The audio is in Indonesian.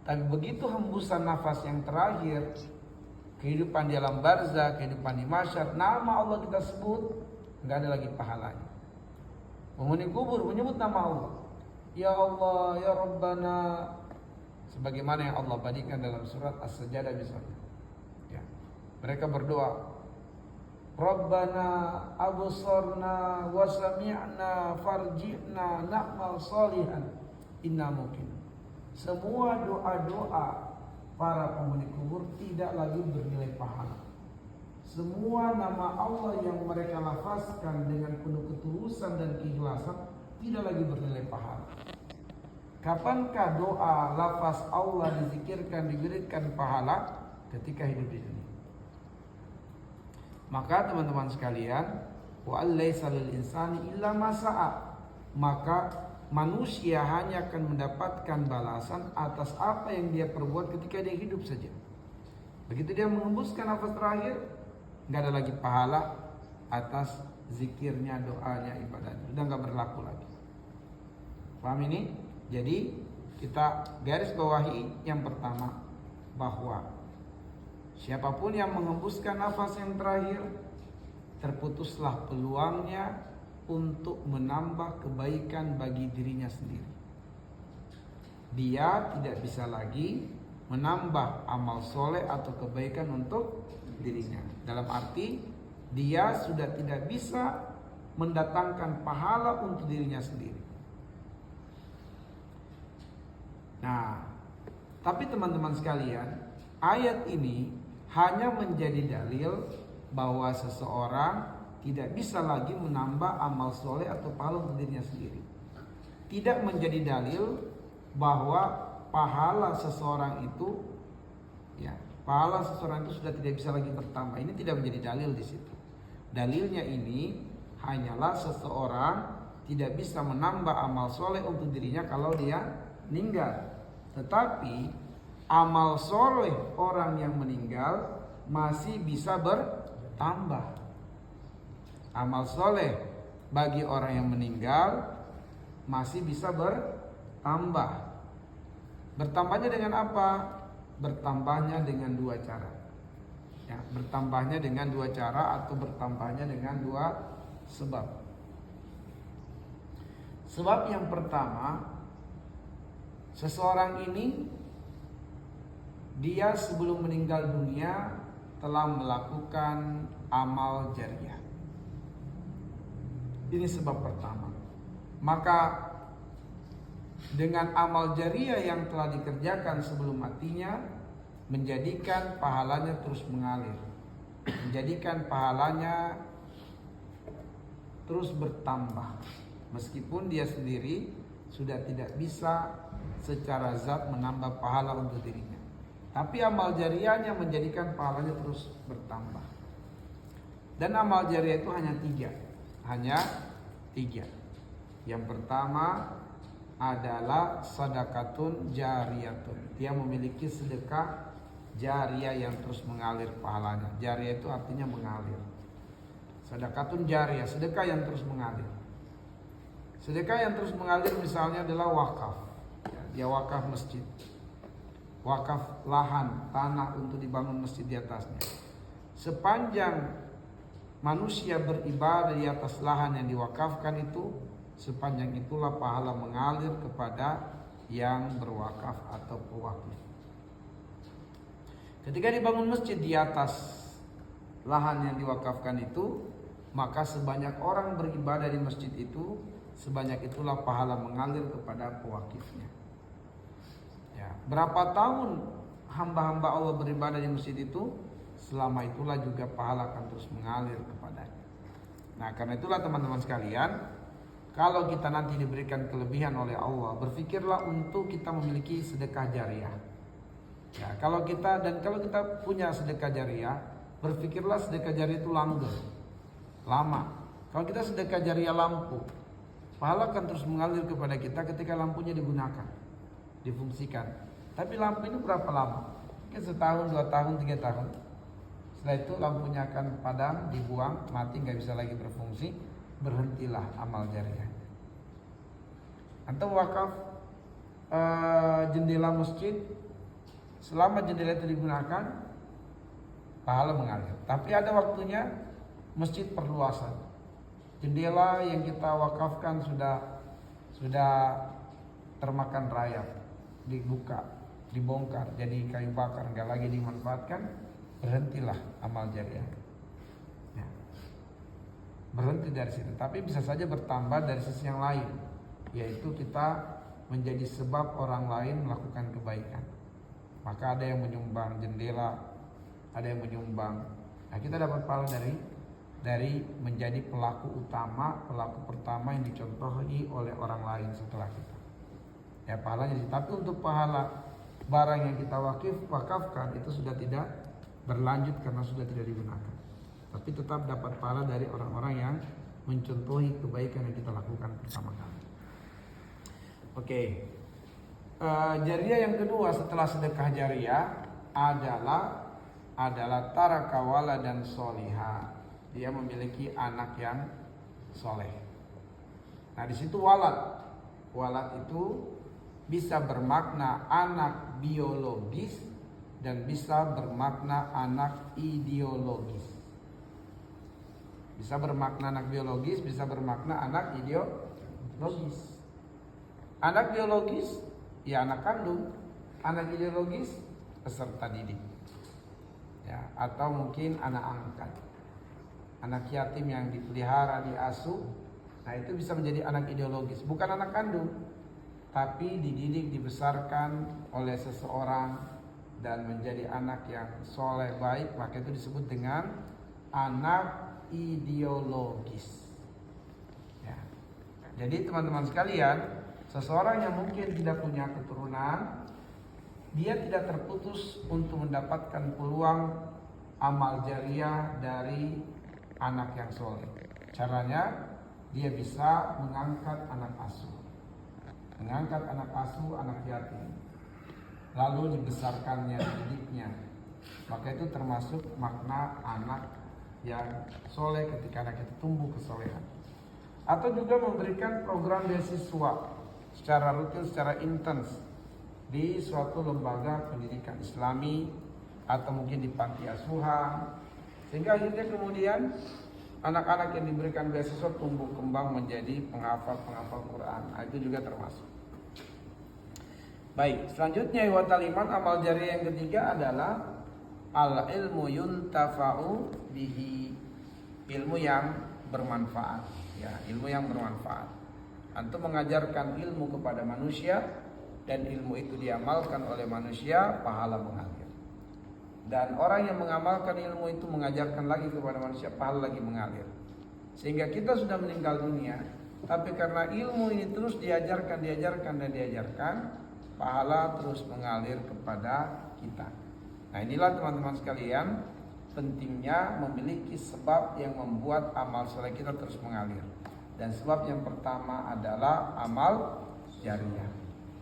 Tapi begitu hembusan nafas yang terakhir, kehidupan di alam barzah, kehidupan di mahsyar, nama Allah kita sebut, nggak ada lagi pahalanya. Penghuni kubur menyebut nama Allah, ya Allah, ya Rabbana, sebagaimana yang Allah badikan dalam surat As-Sajdah misalnya. Ya. Mereka berdoa, Rabbana absarna wa sami'na farji'na na'mal salihan inna mungkin. Semua doa-doa para penghuni kubur tidak lagi bernilai pahala. Semua nama Allah yang mereka lafazkan dengan penuh ketulusan dan keikhlasan tidak lagi bernilai pahala. Kapankah doa lafaz Allah dizikirkan, diberikan pahala? Ketika hidup di dunia. Maka teman-teman sekalian, wa allaisa lil insani illa ma sa'a. Maka manusia hanya akan mendapatkan balasan atas apa yang dia perbuat ketika dia hidup saja. Begitu dia menghembuskan nafas terakhir, nggak ada lagi pahala atas zikirnya, doanya, ibadahnya. Sudah nggak berlaku lagi. Paham ini? Jadi kita garis bawahi yang pertama, bahwa siapapun yang menghembuskan nafas yang terakhir, terputuslah peluangnya untuk menambah kebaikan bagi dirinya sendiri. Dia tidak bisa lagi menambah amal soleh atau kebaikan untuk dirinya. Dalam arti dia sudah tidak bisa mendatangkan pahala untuk dirinya sendiri. Nah, tapi teman-teman sekalian, ayat ini hanya menjadi dalil bahwa seseorang tidak bisa lagi menambah amal soleh atau pahala untuk dirinya sendiri. Tidak menjadi dalil bahwa pahala seseorang itu, pahala seseorang itu sudah tidak bisa lagi bertambah. Ini tidak menjadi dalil di situ. Dalilnya ini hanyalah seseorang tidak bisa menambah amal soleh untuk dirinya kalau dia meninggal. Tetapi amal soleh orang yang meninggal masih bisa bertambah. Amal soleh bagi orang yang meninggal masih bisa bertambah. Bertambahnya dengan apa? Bertambahnya dengan dua cara. Ya, bertambahnya dengan dua cara atau bertambahnya dengan dua sebab. Sebab yang pertama, seseorang ini dia sebelum meninggal dunia telah melakukan amal jariah. Ini sebab pertama. Maka dengan amal jariah yang telah dikerjakan sebelum matinya, menjadikan pahalanya terus mengalir, menjadikan pahalanya terus bertambah, meskipun dia sendiri sudah tidak bisa secara zat menambah pahala untuk dirinya. Tapi amal jariahnya menjadikan pahalanya terus bertambah. Dan amal jariah itu hanya tiga. Yang pertama adalah sedekatun jariyatun. Dia memiliki sedekah jariah yang terus mengalir pahalanya. Jariah itu artinya mengalir. Sedekatun jariyah, sedekah yang terus mengalir. Sedekah yang terus mengalir misalnya adalah wakaf. Dia wakaf masjid, wakaf lahan, tanah untuk dibangun masjid di atasnya. Sepanjang manusia beribadah di atas lahan yang diwakafkan itu, sepanjang itulah pahala mengalir kepada yang berwakaf atau pewakif. Ketika dibangun masjid di atas lahan yang diwakafkan itu, maka sebanyak orang beribadah di masjid itu, sebanyak itulah pahala mengalir kepada pewakifnya. Ya, berapa tahun hamba-hamba Allah beribadah di masjid itu, selama itulah juga pahala akan terus mengalir kepadanya. Nah, karena itulah teman-teman sekalian, kalau kita nanti diberikan kelebihan oleh Allah, berpikirlah untuk kita memiliki sedekah jariah. Ya, kalau kita punya sedekah jariah, berpikirlah sedekah jariah itu langgeng, lama. Kalau kita sedekah jariah lampu, pahala akan terus mengalir kepada kita ketika lampunya digunakan, difungsikan. Tapi lampu ini berapa lama? Mungkin setahun, 2 tahun, 3 tahun. Setelah itu lampunya akan padam, dibuang, mati, nggak bisa lagi berfungsi, berhentilah amal jariah. Atau wakaf jendela masjid, selama jendela itu digunakan, pahala mengalir. Tapi ada waktunya masjid perluasan. Jendela yang kita wakafkan sudah termakan rayap, dibuka, dibongkar jadi kayu bakar, nggak lagi dimanfaatkan, berhentilah amal jariah. Ya. Berhenti dari situ. Tapi bisa saja bertambah dari sisi yang lain, yaitu kita menjadi sebab orang lain melakukan kebaikan. Maka ada yang menyumbang jendela, ada yang menyumbang. Nah, kita dapat pahala dari menjadi pelaku pertama yang dicontohi oleh orang lain setelah kita. Ya, pahalanya. Tapi untuk pahala barang yang kita wakafkan itu sudah tidak berlanjut karena sudah tidak digunakan. Tapi tetap dapat pahala dari orang-orang yang mencontohi kebaikan yang kita lakukan pertama kali. Oke. Jariah yang kedua setelah sedekah jariah adalah tarakawala dan soliha. Dia memiliki anak yang soleh. Nah, di situ walad. Walad itu bisa bermakna anak biologis dan bisa bermakna anak ideologis. Bisa bermakna anak biologis, bisa bermakna anak ideologis. Anak biologis ya anak kandung, anak ideologis peserta didik. Ya, atau mungkin anak angkat. Anak yatim yang dipelihara, diasuh. Nah, itu bisa menjadi anak ideologis, bukan anak kandung, tapi dididik, dibesarkan oleh seseorang dan menjadi anak yang soleh baik, maka itu disebut dengan anak ideologis. Ya. Jadi teman-teman sekalian, seseorang yang mungkin tidak punya keturunan, dia tidak terputus untuk mendapatkan peluang amal jariah dari anak yang soleh. Caranya dia bisa mengangkat anak asuh, anak yatim, lalu dibesarkannya, didiknya. Maka itu termasuk makna anak yang soleh ketika anak itu tumbuh kesolehan. Atau juga memberikan program beasiswa secara rutin, secara intens di suatu lembaga pendidikan Islami atau mungkin di panti asuhan, sehingga akhirnya kemudian anak-anak yang diberikan beasiswa tumbuh kembang menjadi penghafal Quran. Nah, itu juga termasuk. Baik, selanjutnya wa taliman amal jariah yang ketiga adalah al ilmu yuntafa'u bihi, ilmu yang bermanfaat. Ya, ilmu yang bermanfaat. Antum mengajarkan ilmu kepada manusia dan ilmu itu diamalkan oleh manusia, pahala mengalir. Dan orang yang mengamalkan ilmu itu mengajarkan lagi kepada manusia, pahala lagi mengalir. Sehingga kita sudah meninggal dunia, tapi karena ilmu ini terus diajarkan, pahala terus mengalir kepada kita. Nah, inilah teman-teman sekalian, pentingnya memiliki sebab yang membuat amal soleh kita terus mengalir. Dan sebab yang pertama adalah amal jariah.